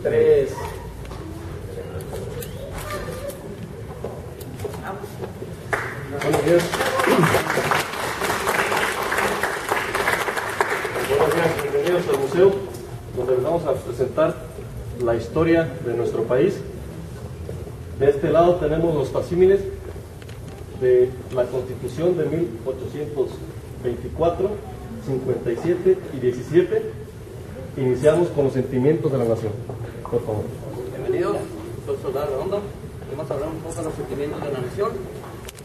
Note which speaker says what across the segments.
Speaker 1: 3. Buenos días. Buenos días, bienvenidos al museo, donde les vamos a presentar la historia de nuestro país. De este lado tenemos los facsímiles de la Constitución de 1824, 57 y 17. Iniciamos con los sentimientos de la nación. Por favor.
Speaker 2: Bienvenidos, soy Soldado Redondo. Vamos a hablar un poco de los sentimientos de la nación.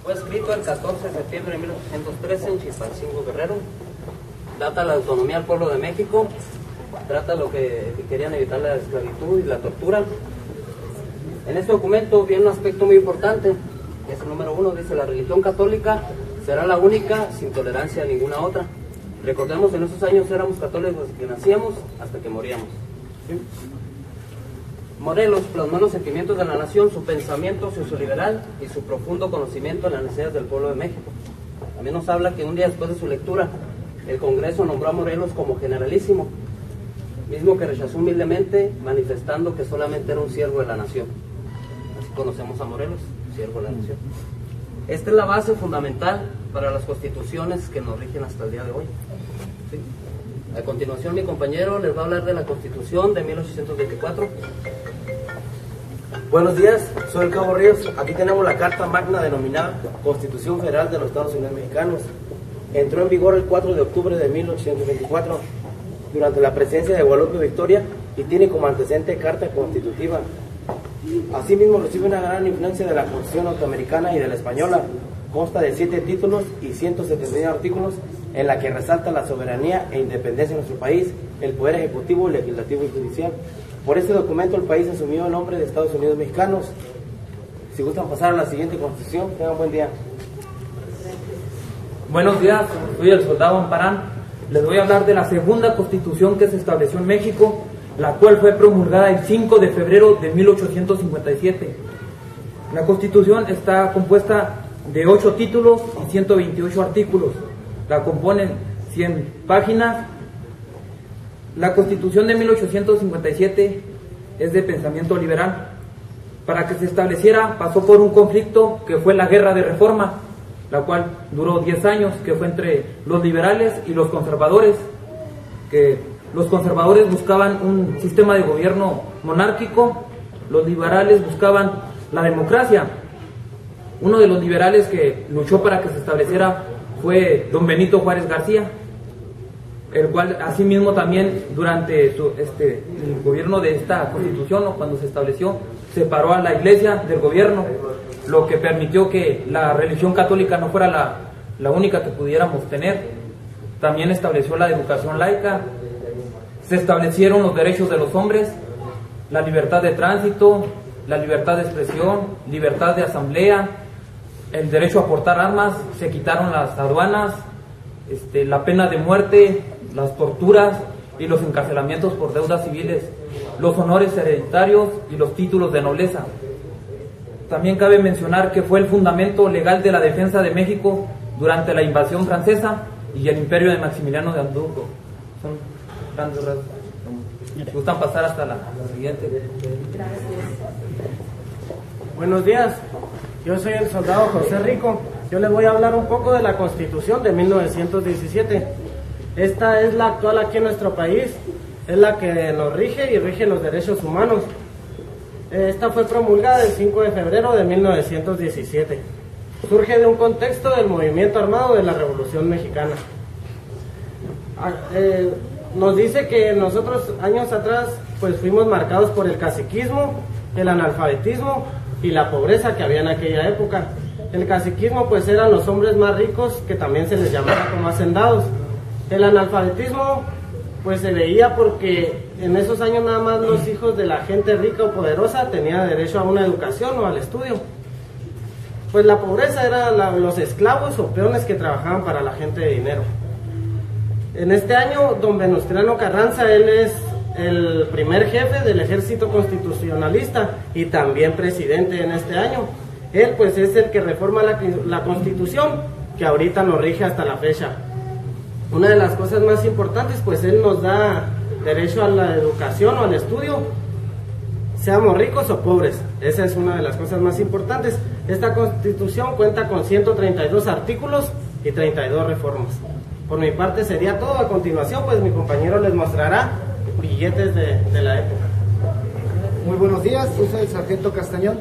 Speaker 2: Fue escrito el 14 de septiembre de 1813 en Chilpancingo, Guerrero. Data la autonomía al pueblo de México. Trata lo que querían evitar, la esclavitud y la tortura. En este documento viene un aspecto muy importante, que es el número 1, dice: la religión católica será la única, sin tolerancia a ninguna otra. Recordemos, en esos años éramos católicos desde que nacíamos hasta que moríamos. ¿Sí? Morelos plasmó los sentimientos de la nación, su pensamiento socioliberal y su profundo conocimiento de las necesidades del pueblo de México. También nos habla que un día después de su lectura, el Congreso nombró a Morelos como generalísimo, mismo que rechazó humildemente, manifestando que solamente era un siervo de la nación. Así conocemos a Morelos, siervo de la nación. Esta es la base fundamental para las constituciones que nos rigen hasta el día de hoy. ¿Sí? A continuación, mi compañero les va a hablar de la Constitución de 1824.
Speaker 3: Buenos días, soy el Cabo Ríos. Aquí tenemos la Carta Magna denominada Constitución Federal de los Estados Unidos Mexicanos. Entró en vigor el 4 de octubre de 1824 durante la presidencia de Guadalupe Victoria y tiene como antecedente Carta Constitutiva. Asimismo, recibe una gran influencia de la Constitución norteamericana y de la española. Consta de 7 títulos y 171 artículos, en la que resalta la soberanía e independencia de nuestro país, el poder ejecutivo, legislativo y judicial. Por este documento el país asumió el nombre de Estados Unidos Mexicanos. Si gustan pasar a la siguiente constitución, tengan buen día.
Speaker 4: Buenos días, soy el soldado Amparán. Les voy a hablar de la segunda constitución que se estableció en México, la cual fue promulgada el 5 de febrero de 1857. La constitución está compuesta de 8 títulos y 128 artículos. La componen 100 páginas. La Constitución de 1857 es de pensamiento liberal. Para que se estableciera pasó por un conflicto que fue la Guerra de Reforma, la cual duró 10 años, que fue entre los liberales y los conservadores, que los conservadores buscaban un sistema de gobierno monárquico, los liberales buscaban la democracia. Uno de los liberales que luchó para que se estableciera fue don Benito Juárez García, el cual asimismo también durante el gobierno de esta constitución, o cuando se estableció, separó a la iglesia del gobierno, lo que permitió que la religión católica no fuera la única que pudiéramos tener. También estableció la educación laica, se establecieron los derechos de los hombres, la libertad de tránsito, la libertad de expresión, libertad de asamblea, el derecho a portar armas, se quitaron las aduanas, la pena de muerte, las torturas y los encarcelamientos por deudas civiles, los honores hereditarios y los títulos de nobleza. También cabe mencionar que fue el fundamento legal de la defensa de México durante la invasión francesa y el imperio de Maximiliano de Habsburgo. Son grandes rasgos. ¿Me gustan pasar hasta la siguiente?
Speaker 5: Gracias. Buenos días, yo soy el soldado José Rico. Yo les voy a hablar un poco de la Constitución de 1917. Esta es la actual aquí en nuestro país, es la que nos rige y rige los derechos humanos. Esta fue promulgada el 5 de febrero de 1917. Surge de un contexto del movimiento armado de la Revolución Mexicana. Nos dice que nosotros años atrás pues fuimos marcados por el caciquismo, el analfabetismo y la pobreza que había en aquella época. El caciquismo pues eran los hombres más ricos, que también se les llamaba como hacendados. El analfabetismo pues se veía porque en esos años nada más los hijos de la gente rica o poderosa tenían derecho a una educación o al estudio. Pues la pobreza era los esclavos o peones que trabajaban para la gente de dinero. En este año, don Venustiano Carranza, él es el primer jefe del ejército constitucionalista y también presidente en este año. Él pues es el que reforma la Constitución, que ahorita nos rige hasta la fecha. Una de las cosas más importantes, pues él nos da derecho a la educación o al estudio, seamos ricos o pobres. Esa es una de las cosas más importantes. Esta Constitución cuenta con 132 artículos y 32 reformas. Por mi parte sería todo. A continuación, pues mi compañero les mostrará billetes de la época.
Speaker 6: Muy buenos días, yo soy el sargento Castañón.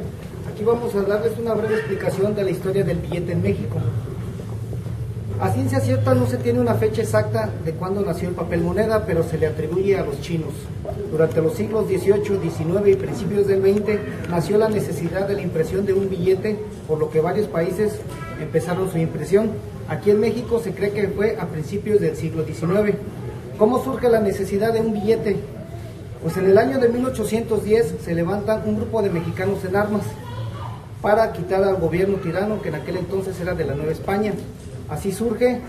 Speaker 6: Aquí vamos a darles una breve explicación de la historia del billete en México. A ciencia cierta no se tiene una fecha exacta de cuándo nació el papel moneda, pero se le atribuye a los chinos. Durante los siglos XVIII, XIX y principios del XX nació la necesidad de la impresión de un billete, por lo que varios países empezaron su impresión. Aquí en México se cree que fue a principios del siglo XIX. ¿Cómo surge la necesidad de un billete? Pues en el año de 1810 se levanta un grupo de mexicanos en armas para quitar al gobierno tirano, que en aquel entonces era de la Nueva España. Así surge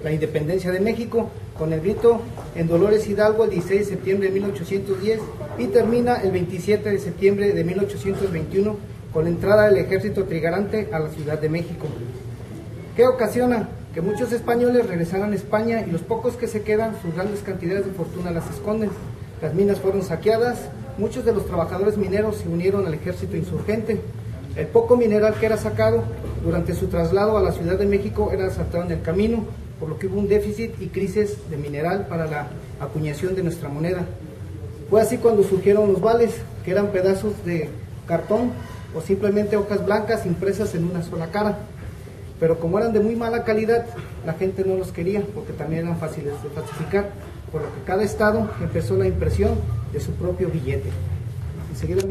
Speaker 6: la independencia de México, con el grito en Dolores Hidalgo el 16 de septiembre de 1810 y termina el 27 de septiembre de 1821 con la entrada del ejército trigarante a la Ciudad de México. ¿Qué ocasiona? Que muchos españoles regresaran a España y los pocos que se quedan, sus grandes cantidades de fortuna las esconden. Las minas fueron saqueadas, muchos de los trabajadores mineros se unieron al ejército insurgente. El poco mineral que era sacado durante su traslado a la Ciudad de México era asaltado en el camino, por lo que hubo un déficit y crisis de mineral para la acuñación de nuestra moneda. Fue así cuando surgieron los vales, que eran pedazos de cartón o simplemente hojas blancas impresas en una sola cara. Pero como eran de muy mala calidad, la gente no los quería porque también eran fáciles de falsificar, por lo que cada estado empezó la impresión de su propio billete. Enseguida